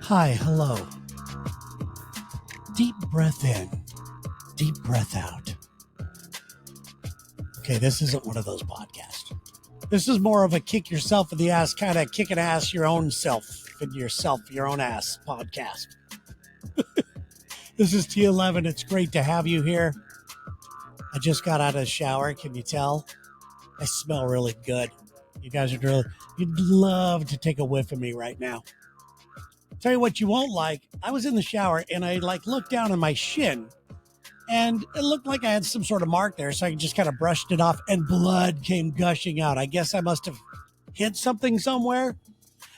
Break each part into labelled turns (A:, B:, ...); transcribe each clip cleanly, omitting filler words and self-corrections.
A: Hi, hello. Deep breath in, deep breath out. Okay, this isn't one of those podcasts. This is more of a kick yourself in the ass, kind of kicking ass your own self in yourself, your own ass podcast. This is T11. It's great to have you here. I just got out of the shower. Can you tell? I smell really good. You guys are really, you'd love to take a whiff of me right now. Tell you what you won't like. I was in the shower and I looked down on my shin and it looked like I had some sort of mark there. So I just kind of brushed it off and blood came gushing out. I guess I must have hit something somewhere.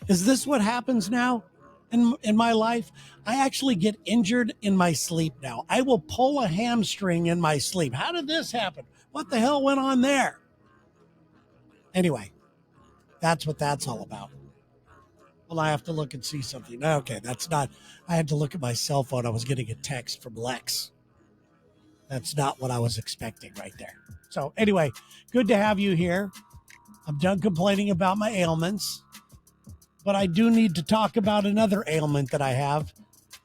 A: Is this what happens now in my life? I actually get injured in my sleep now. I will pull a hamstring in my sleep. How did this happen? What the hell went on there? Anyway, that's what that's all about. Well, I have to look and see something. Okay, that's not, I had to look at my cell phone. I was getting a text from Lex. That's not what I was expecting right there. So anyway, good to have you here. I'm done complaining about my ailments, but I do need to talk about another ailment that I have.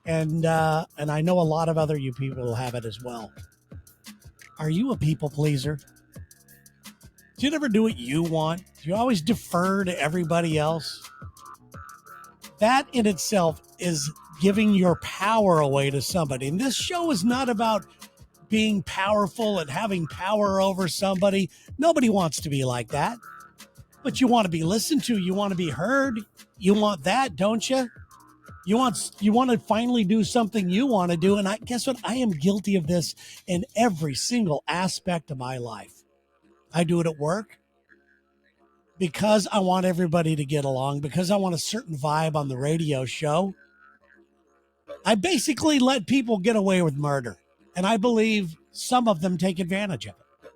A: And I know a lot of other you people will have it as well. Are you a people pleaser? Do you never do what you want? Do you always defer to everybody else? That in itself is giving your power away to somebody. And this show is not about being powerful and having power over somebody. Nobody wants to be like that. But you want to be listened to. You want to be heard. You want that, don't you? You want to finally do something you want to do. And guess what? I am guilty of this in every single aspect of my life. I do it at work because I want everybody to get along, because I want a certain vibe on the radio show. I basically let people get away with murder. And I believe some of them take advantage of it.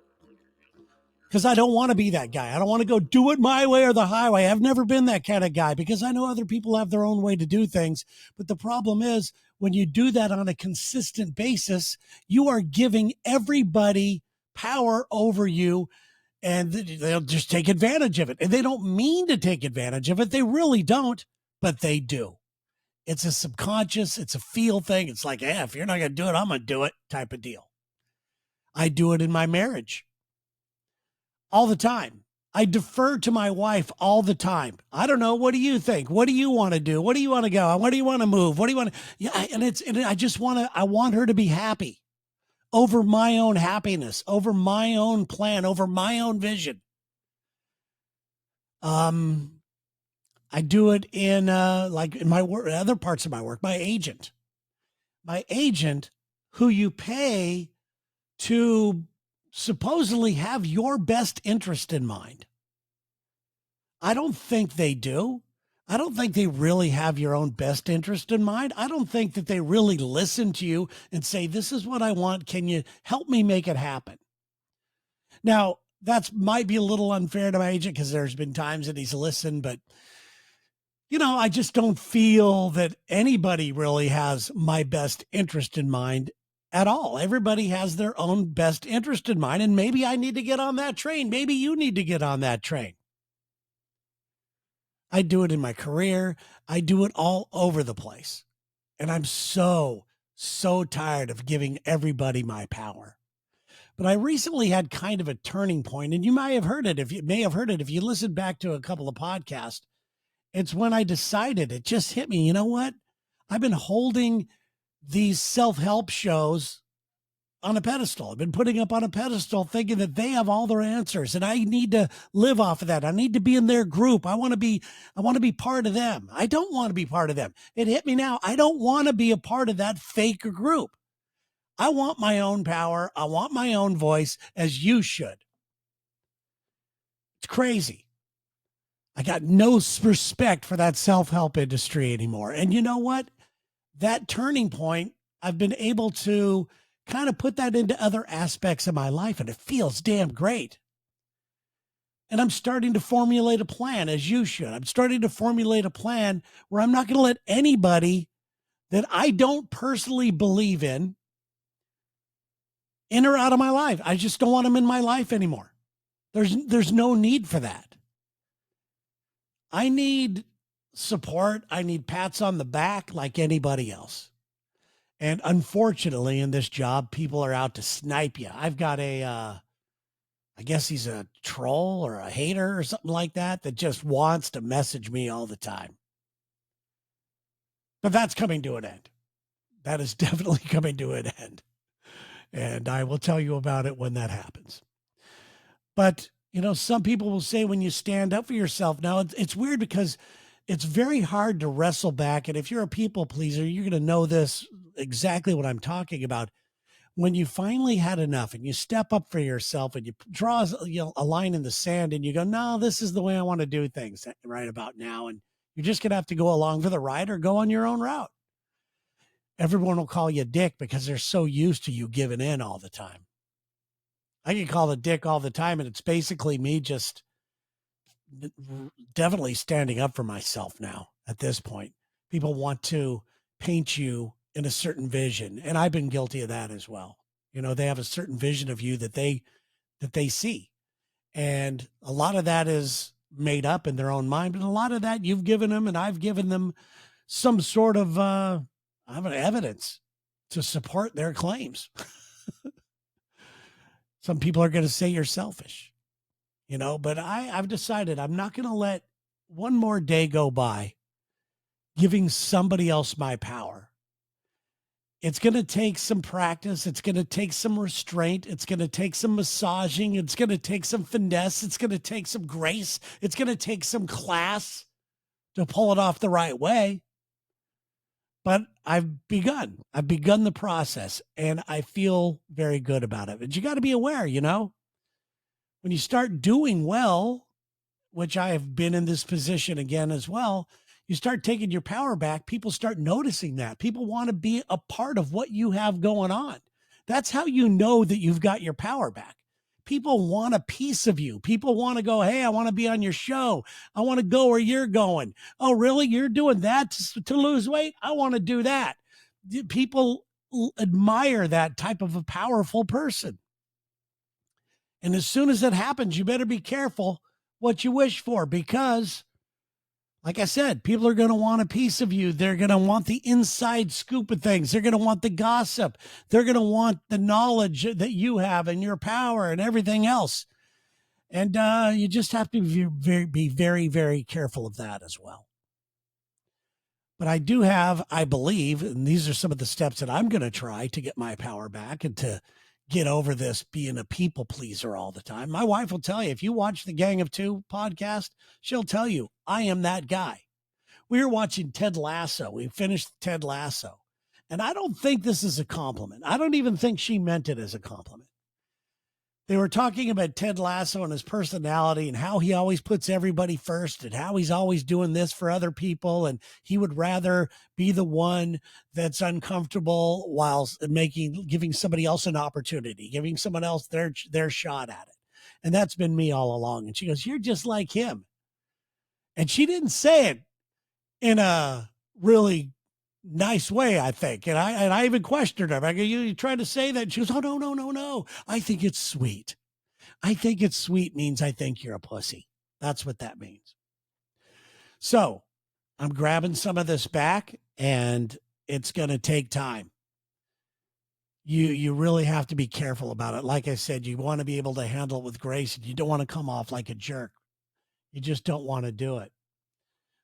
A: Because I don't want to be that guy. I don't want to go do it my way or the highway. I've never been that kind of guy because I know other people have their own way to do things. But the problem is when you do that on a consistent basis, you are giving everybody power over you and they'll just take advantage of it. And they don't mean to take advantage of it. They really don't, but they do. It's a subconscious, it's a feel thing. It's like, if you're not going to do it, I'm going to do it type of deal. I do it in my marriage all the time. I defer to my wife all the time. I don't know. What do you think? What do you want to do? What do you want to go? Where do you want to move? What do you want to? Yeah. I want her to be happy over my own happiness, over my own plan, over my own vision. I do it in in my work, other parts of my work. My agent, who you pay to supposedly have your best interest in mind. I don't think they do. I don't think they really have your own best interest in mind. I don't think that they really listen to you and say, this is what I want. Can you help me make it happen? Now, that might be a little unfair to my agent because there's been times that he's listened, but I just don't feel that anybody really has my best interest in mind at all. Everybody has their own best interest in mind, and maybe I need to get on that train. Maybe you need to get on that train. I do it in my career. I do it all over the place. And I'm so tired of giving everybody my power. But I recently had kind of a turning point, and you may have heard it if you listen back to a couple of podcasts. It's when I decided, it just hit me. You know what? I've been holding these self-help shows on a pedestal. I've been putting up on a pedestal thinking that they have all their answers and I need to live off of that. I need to be in their group. I want to be part of them. I don't want to be part of them. It hit me now. I don't want to be a part of that fake group. I want my own power. I want my own voice, as you should. It's crazy. I got no respect for that self-help industry anymore. And you know what? That turning point, I've been able to kind of put that into other aspects of my life, and it feels damn great. And I'm starting to formulate a plan, as you should. I'm starting to formulate a plan where I'm not going to let anybody that I don't personally believe in or out of my life. I just don't want them in my life anymore. There's no need for that. I need support. I need pats on the back like anybody else. And unfortunately, in this job, people are out to snipe you. I've got I guess he's a troll or a hater or something like that just wants to message me all the time. But that's coming to an end. That is definitely coming to an end. And I will tell you about it when that happens. But, some people will say when you stand up for yourself, now it's weird because it's very hard to wrestle back. And if you're a people pleaser, you're going to know this exactly what I'm talking about. When you finally had enough and you step up for yourself and you draw a line in the sand and you go, no, this is the way I want to do things right about now. And you're just going to have to go along for the ride or go on your own route. Everyone will call you a dick because they're so used to you giving in all the time. I get called a dick all the time, and it's basically me just definitely standing up for myself now at this point. People want to paint you in a certain vision, and I've been guilty of that as well. They have a certain vision of you that they see, and a lot of that is made up in their own mind, but a lot of that you've given them, and I've given them some sort of evidence to support their claims. Some people are going to say you're selfish, but I've decided I'm not going to let one more day go by giving somebody else my power. It's going to take some practice. It's going to take some restraint. It's going to take some massaging. It's going to take some finesse. It's going to take some grace. It's going to take some class to pull it off the right way. But I've begun the process, and I feel very good about it. But you got to be aware, when you start doing well, which I have been in this position again as well, you start taking your power back. People start noticing that. People want to be a part of what you have going on. That's how you know that you've got your power back. People want a piece of you. People want to go, hey, I want to be on your show. I want to go where you're going. Oh, really? You're doing that to lose weight? I want to do that. People admire that type of a powerful person. And as soon as it happens, you better be careful what you wish for, because like I said, people are going to want a piece of you. They're going to want the inside scoop of things. They're going to want the gossip. They're going to want the knowledge that you have and your power and everything else. And you just have to be very, very careful of that as well. But I do have, I believe, and these are some of the steps that I'm going to try to get my power back and to get over this being a people pleaser all the time. My wife will tell you, if you watch the Gang of Two podcast, she'll tell you, I am that guy. We were watching Ted Lasso. We finished Ted Lasso. And I don't think this is a compliment. I don't even think she meant it as a compliment. They were talking about Ted Lasso and his personality and how he always puts everybody first and how he's always doing this for other people. And he would rather be the one that's uncomfortable while giving somebody else an opportunity, giving someone else their shot at it. And that's been me all along. And she goes, you're just like him. And she didn't say it in a really nice way, I think. And I even questioned her. I go, you trying to say that? And she goes, oh, no. I think it's sweet. I think it's sweet means I think you're a pussy. That's what that means. So I'm grabbing some of this back, and it's going to take time. You really have to be careful about it. Like I said, you want to be able to handle it with grace, and you don't want to come off like a jerk. You just don't want to do it.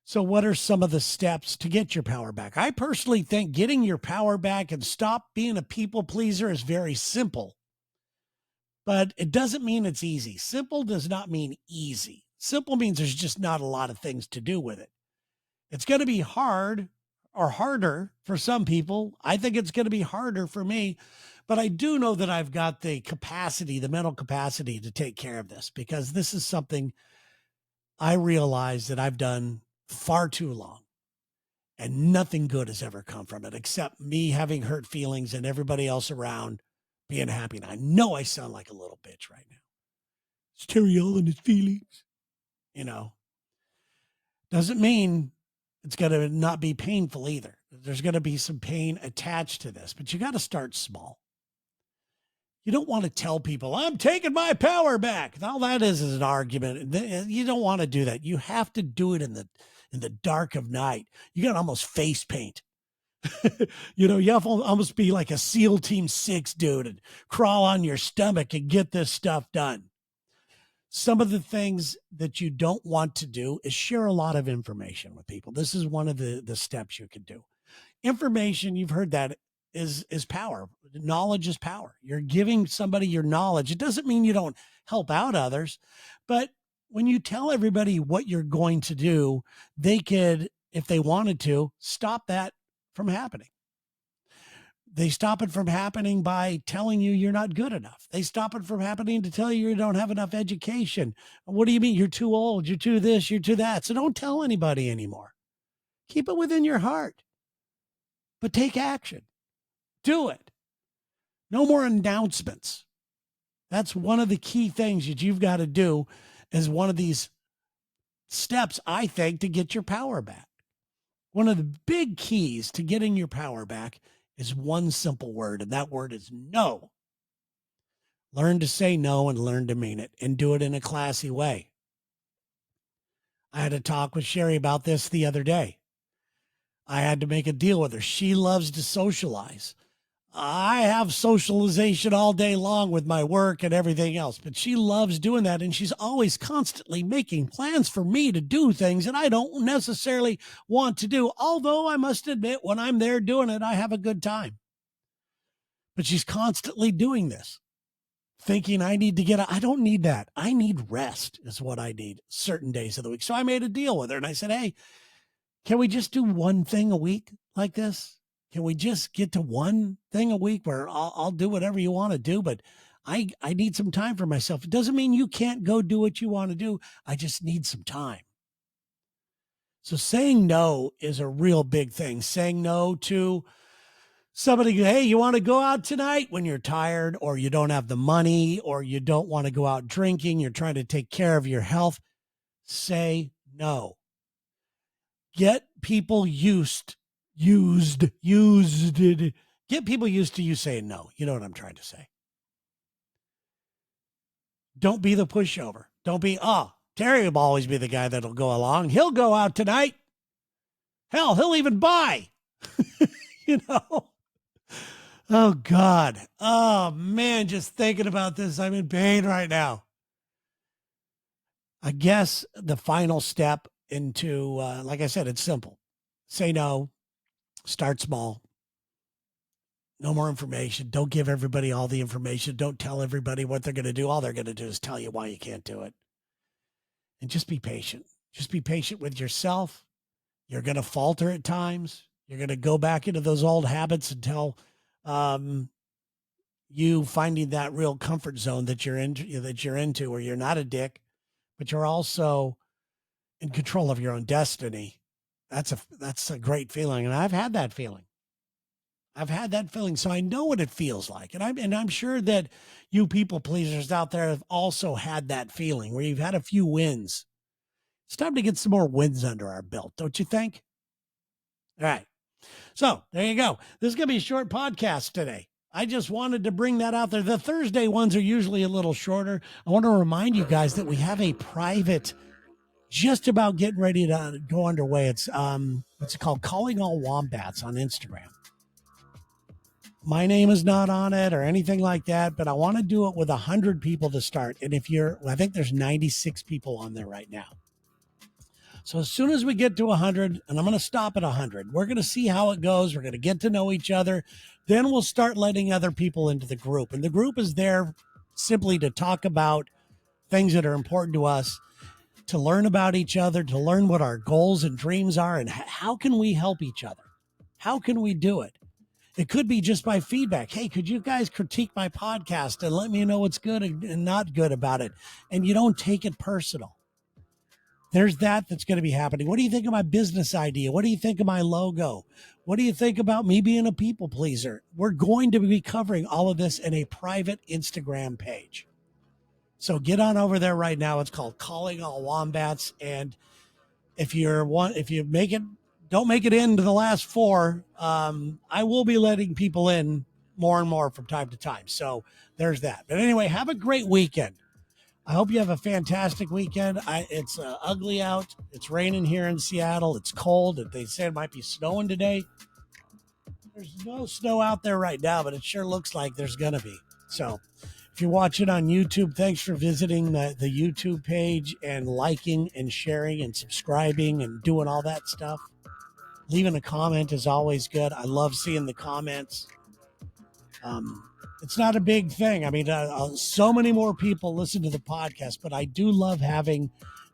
A: So what are some of the steps to get your power back? I personally think getting your power back and stop being a people pleaser is very simple, but it doesn't mean it's easy. Simple does not mean easy. Simple means there's just not a lot of things to do with it. It's going to be hard or harder for some people. I think it's going to be harder for me, but I do know that I've got the capacity, the mental capacity to take care of this, because this is something I realize that I've done far too long, and nothing good has ever come from it except me having hurt feelings and everybody else around being happy. And I know I sound like a little bitch right now. It's Terry All and his feelings, doesn't mean it's going to not be painful either. There's going to be some pain attached to this, but you got to start small. You don't want to tell people, I'm taking my power back. All that is an argument. You don't want to do that. You have to do it in in the dark of night. You got to almost face paint. You have to almost be like a SEAL Team 6 dude and crawl on your stomach and get this stuff done. Some of the things that you don't want to do is share a lot of information with people. This is one of the steps you could do. Information, you've heard that, is power. Knowledge is power. You're giving somebody your knowledge. It doesn't mean you don't help out others, but when you tell everybody what you're going to do, they could, if they wanted to, stop that from happening. They stop it from happening by telling you you're not good enough. They stop it from happening to tell you don't have enough education. What do you mean? You're too old. You're too this. You're too that. So don't tell anybody anymore. Keep it within your heart, but take action. Do it. No more announcements. That's one of the key things that you've got to do as one of these steps, I think, to get your power back. One of the big keys to getting your power back is one simple word, and that word is no. Learn to say no and learn to mean it, and do it in a classy way. I had a talk with Sherry about this the other day. I had to make a deal with her. She loves to socialize. I have socialization all day long with my work and everything else, but she loves doing that. And she's always constantly making plans for me to do things that I don't necessarily want to do. Although I must admit, when I'm there doing it, I have a good time. But she's constantly doing this, thinking I need to I don't need that. I need rest is what I need certain days of the week. So I made a deal with her and I said, hey, can we just do one thing a week like this? Can we just get to one thing a week where I'll do whatever you want to do, but I need some time for myself. It doesn't mean you can't go do what you want to do. I just need some time. So saying no is a real big thing. Saying no to somebody, hey, you want to go out tonight when you're tired or you don't have the money or you don't want to go out drinking, you're trying to take care of your health. Say no. Get people get people used to you saying no. You know what I'm trying to say. Don't be the pushover. Don't be, Terry will always be the guy that'll go along. He'll go out tonight. Hell, he'll even buy. Oh, God. Oh, man, just thinking about this, I'm in pain right now. I guess the final step into, like I said, it's simple. Say no. Start small. No more information. Don't give everybody all the information. Don't tell everybody what they're going to do. All they're going to do is tell you why you can't do it. And just be patient. Just be patient with yourself. You're going to falter at times. You're going to go back into those old habits until you finding that real comfort zone that you're into, where you're not a dick, but you're also in control of your own destiny. That's a great feeling. And I've had that feeling. So I know what it feels like. And I'm sure that you people pleasers out there have also had that feeling where you've had a few wins. It's time to get some more wins under our belt, don't you think? All right. So there you go. This is going to be a short podcast today. I just wanted to bring that out there. The Thursday ones are usually a little shorter. I want to remind you guys that we have a private, just about getting ready to go underway. It's what's it called? Calling All Wombats on Instagram. My name is not on it or anything like that, but I want to do it with 100 people to start. And I think there's 96 people on there right now. So as soon as we get to 100, and I'm going to stop at 100, we're going to see how it goes. We're going to get to know each other. Then we'll start letting other people into the group. And the group is there simply to talk about things that are important to us, to learn about each other, to learn what our goals and dreams are, and how can we help each other? How can we do it? It could be just by feedback. Hey, could you guys critique my podcast and let me know what's good and not good about it? And you don't take it personal. There's that's going to be happening. What do you think of my business idea? What do you think of my logo? What do you think about me being a people pleaser? We're going to be covering all of this in a private Instagram page. So get on over there right now. It's called Calling All Wombats. And if you make it, don't make it into the last 4. I will be letting people in more and more from time to time. So there's that. But anyway, have a great weekend. I hope you have a fantastic weekend. It's ugly out. It's raining here in Seattle. It's cold. They said it might be snowing today. There's no snow out there right now, but it sure looks like there's going to be. So if you're watching on YouTube, thanks for visiting the YouTube page and liking and sharing and subscribing and doing all that stuff. Leaving a comment is always good. I love seeing the comments. It's not a big thing. I mean, so many more people listen to the podcast, but I do love having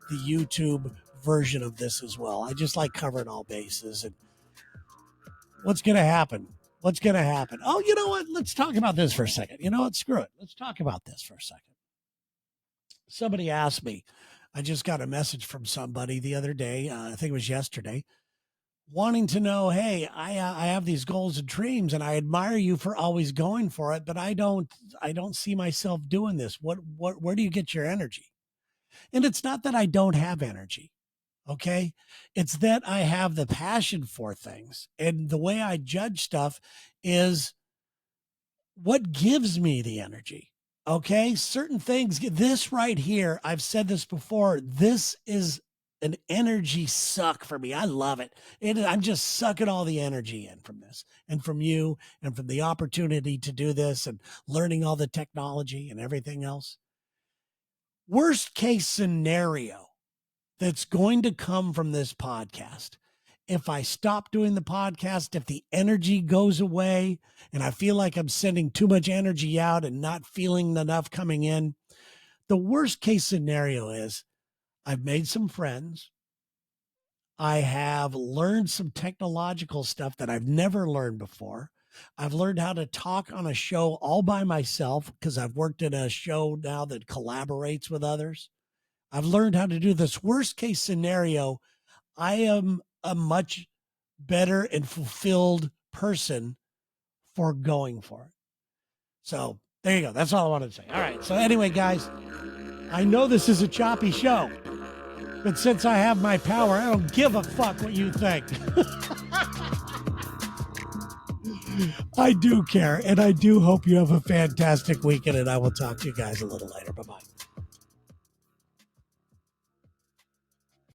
A: the YouTube version of this as well. I just like covering all bases. And what's going to happen? What's going to happen? Oh, you know what? Let's talk about this for a second. You know what? Screw it. Let's talk about this for a second. Somebody asked me, I just got a message from somebody the other day, I think it was yesterday, wanting to know, hey, I have these goals and dreams and I admire you for always going for it, but I don't see myself doing this. Where do you get your energy? And it's not that I don't have energy. Okay. It's that I have the passion for things. And the way I judge stuff is what gives me the energy. Okay. Certain things, this right here, I've said this before. This is an energy suck for me. I love it. I'm just sucking all the energy in from this and from you and from the opportunity to do this and learning all the technology and everything else. Worst case scenario that's going to come from this podcast. If I stop doing the podcast, if the energy goes away and I feel like I'm sending too much energy out and not feeling enough coming in, the worst case scenario is I've made some friends. I have learned some technological stuff that I've never learned before. I've learned how to talk on a show all by myself because I've worked in a show now that collaborates with others. I've learned how to do this. Worst case scenario, I am a much better and fulfilled person for going for it. So there you go. That's all I wanted to say. All right. So anyway, guys, I know this is a choppy show, but since I have my power, I don't give a fuck what you think. I do care, and I do hope you have a fantastic weekend, and I will talk to you guys a little later. Bye-bye.